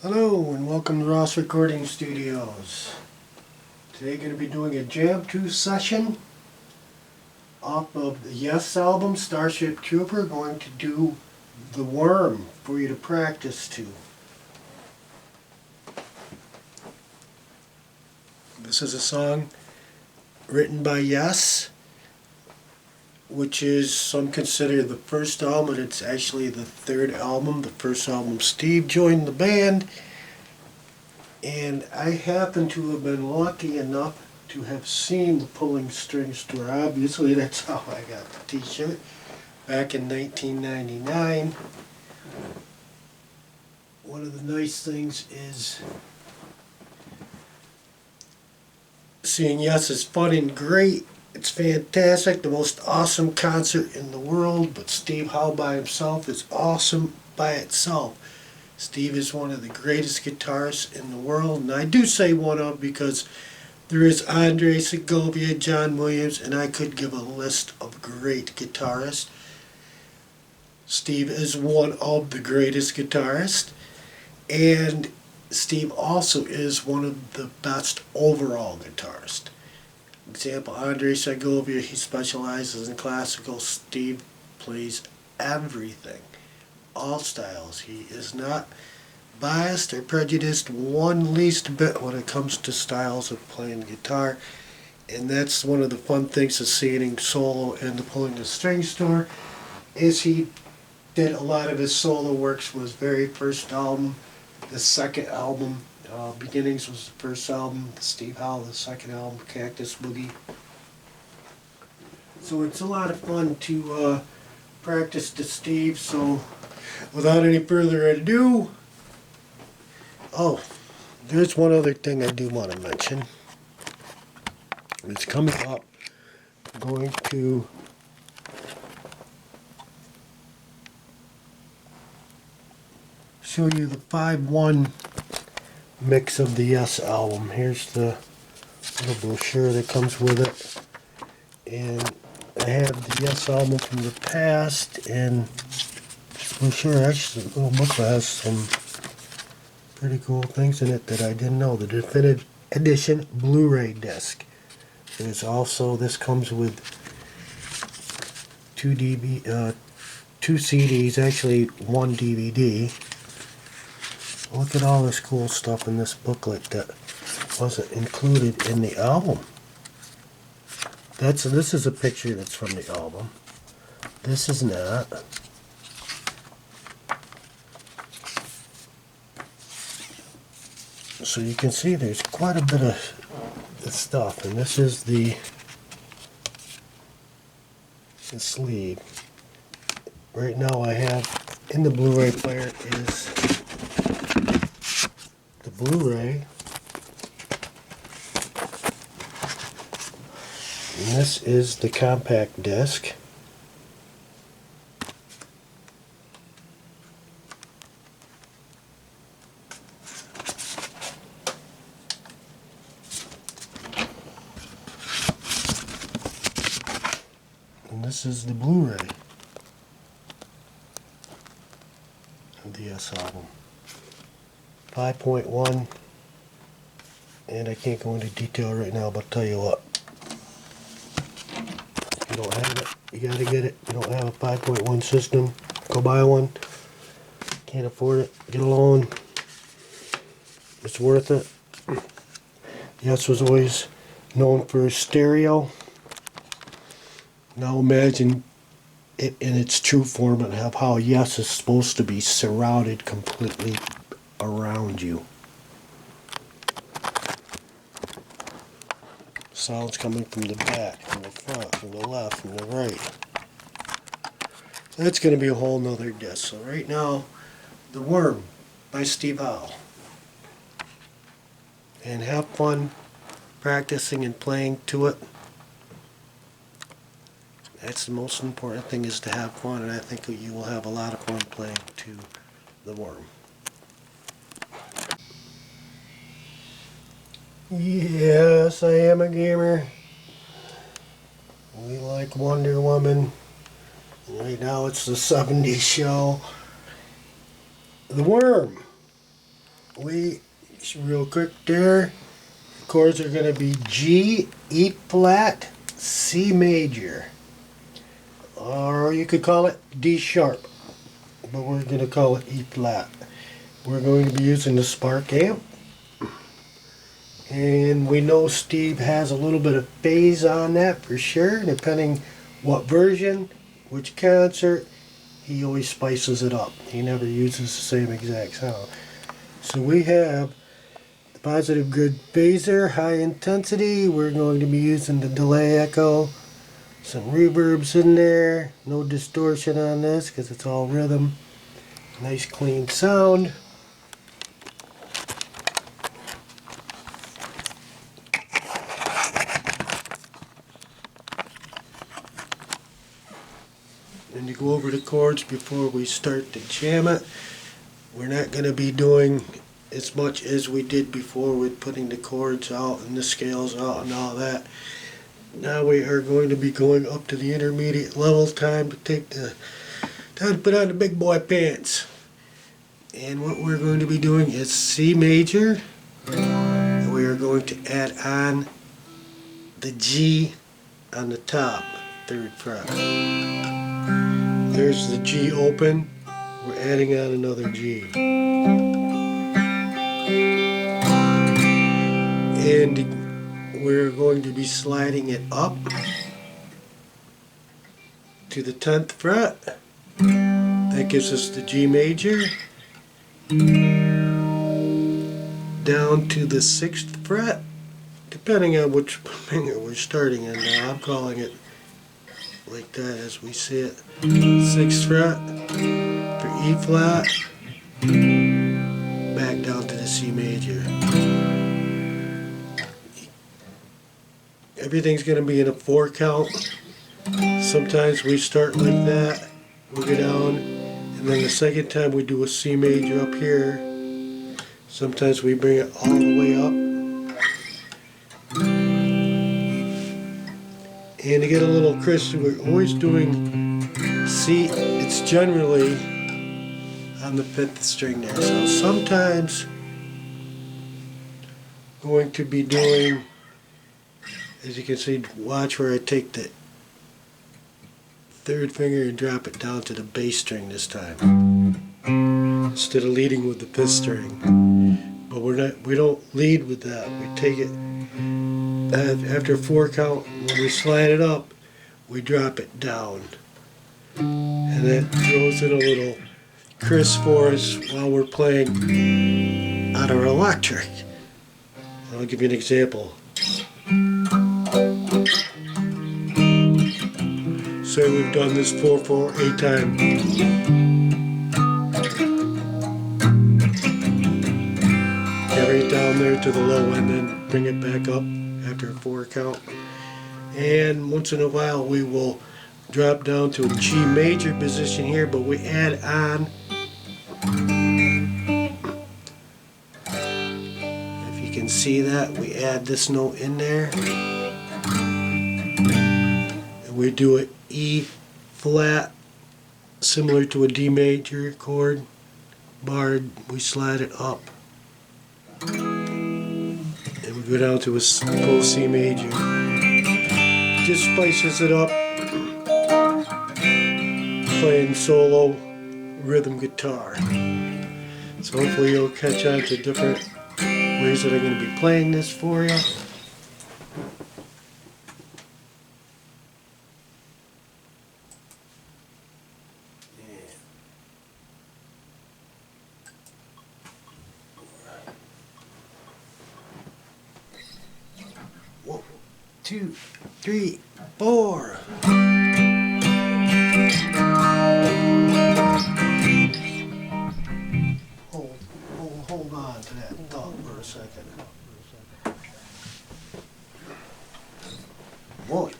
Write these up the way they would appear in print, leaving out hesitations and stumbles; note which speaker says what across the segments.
Speaker 1: Hello and welcome to Ross Recording Studios. Today going to be doing a Jam 2 session off of the Yes album, Starship Trooper. Going to do the Wurm for you to practice to. This is a song written by Yes, which is some consider the first album, and it's actually the third album. The first album, Steve joined the band, and I happen to have been lucky enough to have seen the Pulling Strings tour. Obviously, that's how I got the t-shirt back in 1999. One of the nice things is seeing Yes is fun and great. It's fantastic, the most awesome concert in the world, but Steve Howe by himself is awesome by itself. Steve is one of the greatest guitarists in the world, and I do say one of because there is Andre Segovia, John Williams, and I could give a list of great guitarists. Steve is one of the greatest guitarists, and Steve also is one of the best overall guitarists. Example, Andre Segovia, he specializes in classical. Steve plays everything, all styles. He is not biased or prejudiced one least bit when it comes to styles of playing guitar. And that's one of the fun things of seeing him solo in the Pulling the Strings tour, is he did a lot of his solo works from his very first album. The second album, Beginnings, was the first album. Steve Howe, the second album, Cactus Boogie. So it's a lot of fun to practice to Steve. So without any further ado, there's one other thing I do want to mention. It's coming up. I'm going to show you the 5/1 mix of the Yes album. Here's the little brochure that comes with it, and I have the Yes album from the past, and this brochure, actually, the little booklet has some pretty cool things in it that I didn't know. The definitive edition Blu-ray disc. There's also, this comes with two CDs, actually one DVD. Look at all this cool stuff in this booklet that wasn't included in the album. This is a picture that's from the album. This is not. So you can see there's quite a bit of stuff, and this is the sleeve. Right now I have in the Blu-ray player is the Blu-ray, and this is the compact disc. And this is the Blu-ray of the Yes album. 5.1, and I can't go into detail right now, but I'll tell you what. If you don't have it, you gotta get it. If you don't have a 5.1 system, go buy one. Can't afford it, get a loan. It's worth it. Yes was always known for stereo. Now imagine it in its true form and have how Yes is supposed to be surrounded completely around you. Sounds coming from the back, from the front, from the left, from the right. That's going to be a whole nother disc. So right now, The Wurm by Steve Howe. And have fun practicing and playing to it. That's the most important thing, is to have fun, and I think you will have a lot of fun playing to The Wurm. Yes, I am a gamer. We like Wonder Woman. Right now it's the 70s show. The Wurm. real quick there, the chords are going to be G, E flat, C major. Or you could call it D sharp, but we're going to call it E flat. We're going to be using the Spark amp. And we know Steve has a little bit of phase on that for sure, depending what version, which concert, he always spices it up. He never uses the same exact sound. So we have the positive grid phaser, high intensity. We're going to be using the delay echo, some reverbs in there, no distortion on this because it's all rhythm. Nice clean sound. And to go over the chords before we start to jam it, we're not going to be doing as much as we did before with putting the chords out and the scales out and all that. Now we are going to be going up to the intermediate level. Time to put on the big boy pants. And what we're going to be doing is C major, and we are going to add on the G on the top, 3rd fret. There's the G open. We're adding on another G. And we're going to be sliding it up to the 10th fret. That gives us the G major. Down to the 6th fret, depending on which finger we're starting in now. I'm calling it like that as we see it. 6th fret for E flat, back down to the C major. Everything's going to be in a 4 count. Sometimes we start like that, we go down, and then the second time we do a C major up here. Sometimes we bring it all the way up. And to get a little crisper, we're always doing C. It's generally on the 5th string there. So sometimes going to be doing, as you can see, watch where I take the 3rd finger and drop it down to the bass string this time, instead of leading with the 5th string. But we don't lead with that. We take it after a 4 count. When we slide it up, we drop it down, and that throws in a little crisp for us while we're playing on our electric. I'll give you an example. Say we've done this 4/4 8 time. Carry it down there to the low end, then bring it back up after a 4 count. And once in a while we will drop down to a G major position here, but we add on, if you can see that, we add this note in there. And we do it E flat, similar to a D major chord, barred, we slide it up. And we go down to a full C major. Just spices it up, playing solo rhythm guitar. So hopefully you'll catch on to different ways that I'm going to be playing this for you. One, 2, 3, 4. Hold on to that thought for a second. 1,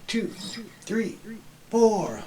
Speaker 1: 2, 3, 4.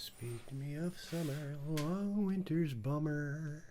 Speaker 1: Speak to me of summer, long winter's bummer.